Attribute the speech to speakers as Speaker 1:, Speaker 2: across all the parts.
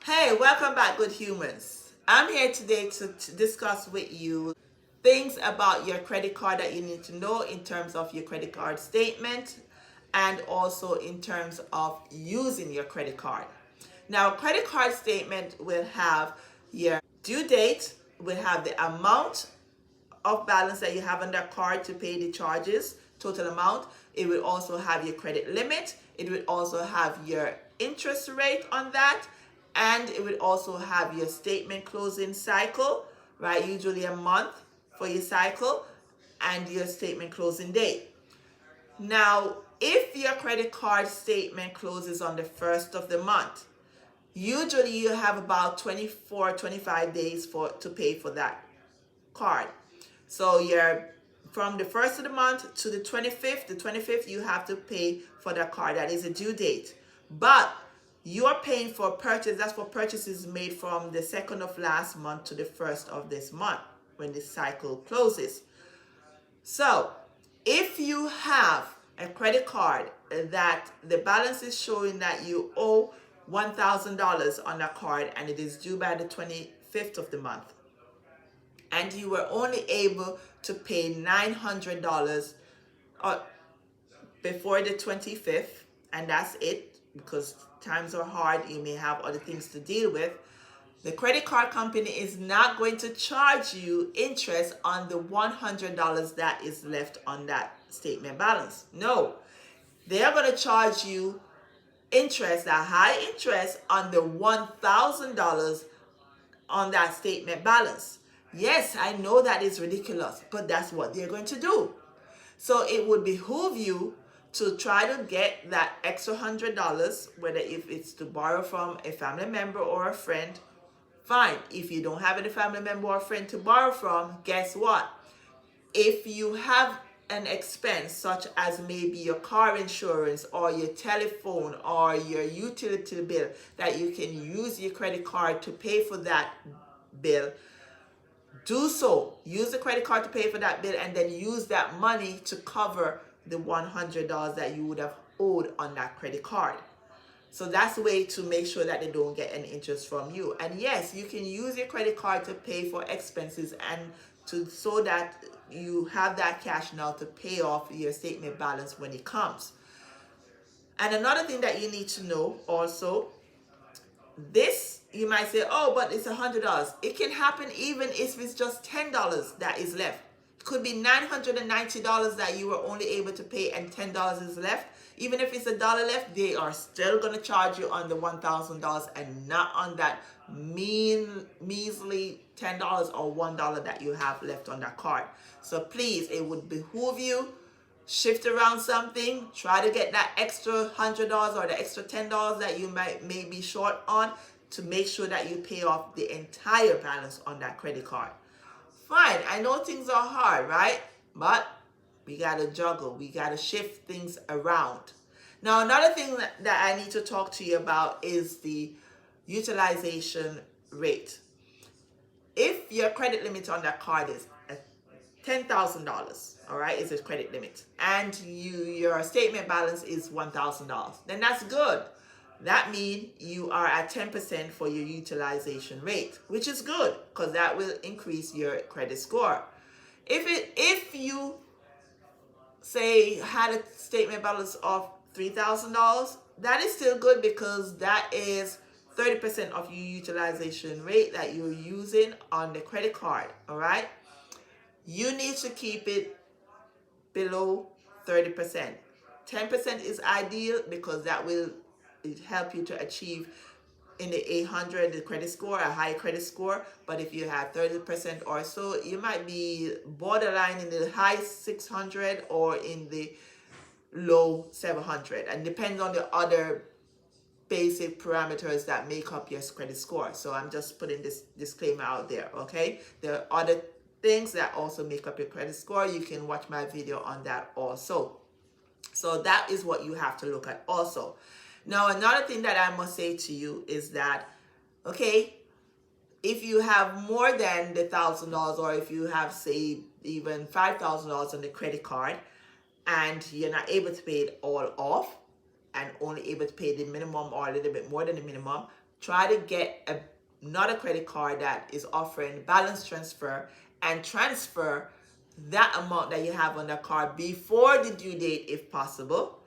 Speaker 1: Hey, welcome back, good humans. I'm here today to discuss with you things about your credit card that you need to know in terms of your credit card statement and also in terms of using your credit card. Now, credit card statement will have your due date, will have the amount of balance that you have on that card to pay the charges, total amount. It will also have your credit limit. It will also have your interest rate on that. And it will also have your statement closing cycle, right? Usually a month for your cycle and your statement closing date. Now, if your credit card statement closes on the first of the month, usually you have about 24, 25 days to pay for that card. So you're from the first of the month to the 25th you have to pay for that card. That is a due date. But you're paying for purchase, that's for purchases made from the second of last month to the first of this month when the cycle closes. So if you have a credit card that the balance is showing that you owe $1,000 on that card and it is due by the 25th of the month, and you were only able to pay $900 before the 25th, and that's it because times are hard, you may have other things to deal with, the credit card company is not going to charge you interest on the $100 that is left on that statement balance. No, they are going to charge you interest, a high interest on the $1,000 on that statement balance. Yes, I know that is ridiculous, but that's what they're going to do. So it would behoove you to try to get that extra $100, whether if it's to borrow from a family member or a friend, fine. If you don't have any family member or friend to borrow from, guess what? If you have an expense such as maybe your car insurance or your telephone or your utility bill that you can use your credit card to pay for that bill, do so. Use the credit card to pay for that bill and then use that money to cover the $100 that you would have owed on that credit card. So that's a way to make sure that they don't get any interest from you. And yes, you can use your credit card to pay for expenses and so that you have that cash now to pay off your statement balance when it comes. And another thing that you need to know also, this you might say, oh, but it's $100. It can happen even if it's just $10 that is left. It could be $990 that you were only able to pay and $10 is left. Even if it's $1 left, they are still going to charge you on the $1,000 and not on that measly $10 or $1 that you have left on that card. So please, it would behoove you, shift around something, try to get that extra $100 or the extra $10 that you may be short on to make sure that you pay off the entire balance on that credit card. Fine, I know things are hard, right? But we got to juggle. We got to shift things around. Now, another thing that I need to talk to you about is the utilization rate. If your credit limit on that card is $10,000, all right, is a credit limit, and your statement balance is $1,000, then that's good. That means you are at 10% for your utilization rate, which is good because that will increase your credit score. If you say had a statement balance of $3,000, that is still good because that is 30% of your utilization rate that you're using on the credit card, all right? You need to keep it below 30%. 10% is ideal because that will help you to achieve in the 800 the credit score, a high credit score. But if you have 30% or so, you might be borderline in the high 600 or in the low 700, and depends on the other basic parameters that make up your credit score. So I'm just putting this disclaimer out there, okay? There are other things that also make up your credit score. You can watch my video on that also. So that is what you have to look at also. Now, another thing that I must say to you is that, okay, if you have more than the $1,000 or if you have, say, even $5,000 on the credit card and you're not able to pay it all off and only able to pay the minimum or a little bit more than the minimum, try to get not a credit card that is offering balance transfer, and transfer that amount that you have on the card before the due date if possible,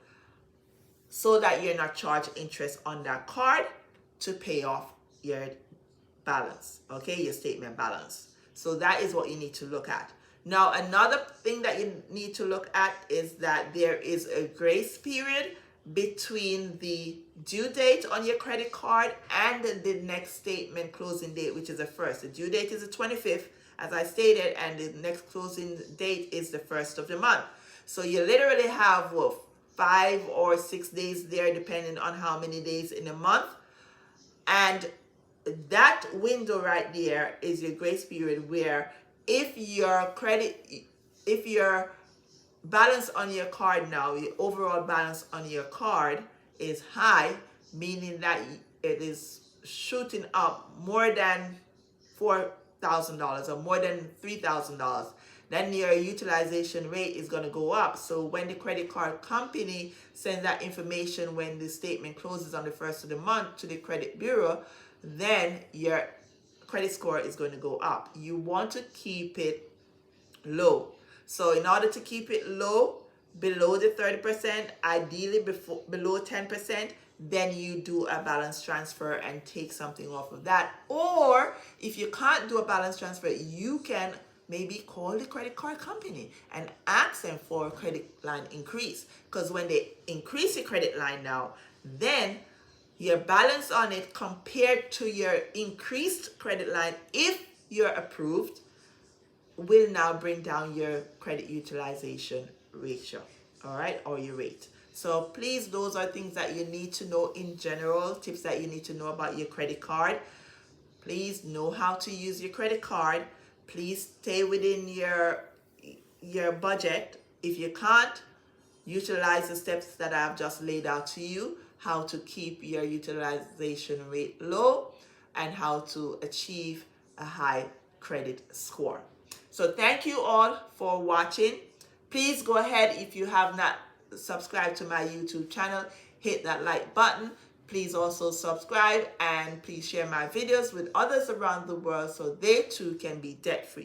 Speaker 1: so that you're not charged interest on that card to pay off your balance, okay, your statement balance. So that is what you need to look at. Now, another thing that you need to look at is that there is a grace period between the due date on your credit card and the next statement closing date, which is the 1st. The due date is the 25th, as I stated, and the next closing date is the 1st of the month. So you literally have 5 or 6 days there, depending on how many days in a month. And that window right there is your grace period, where if your balance on your card now, your overall balance on your card is high, meaning that it is shooting up more than $4,000 or more than $3,000, then your utilization rate is going to go up. So when the credit card company sends that information when the statement closes on the 1st of the month to the credit bureau, then your credit score is going to go up. You want to keep it low. So in order to keep it low, below the 30%, ideally below 10%, then you do a balance transfer and take something off of that. Or if you can't do a balance transfer, you can maybe call the credit card company and ask them for a credit line increase. Because when they increase your credit line now, then your balance on it compared to your increased credit line, if you're approved, will now bring down your credit utilization ratio, all right, or your rate. So please, those are things that you need to know in general, tips that you need to know about your credit card. Please know how to use your credit card. Please stay within your budget. If you can't, utilize the steps that I've just laid out to you, how to keep your utilization rate low and how to achieve a high credit score. So thank you all for watching. Please go ahead, if you have not subscribed to my YouTube channel, hit that like button. Please also subscribe, and please share my videos with others around the world so they too can be debt free.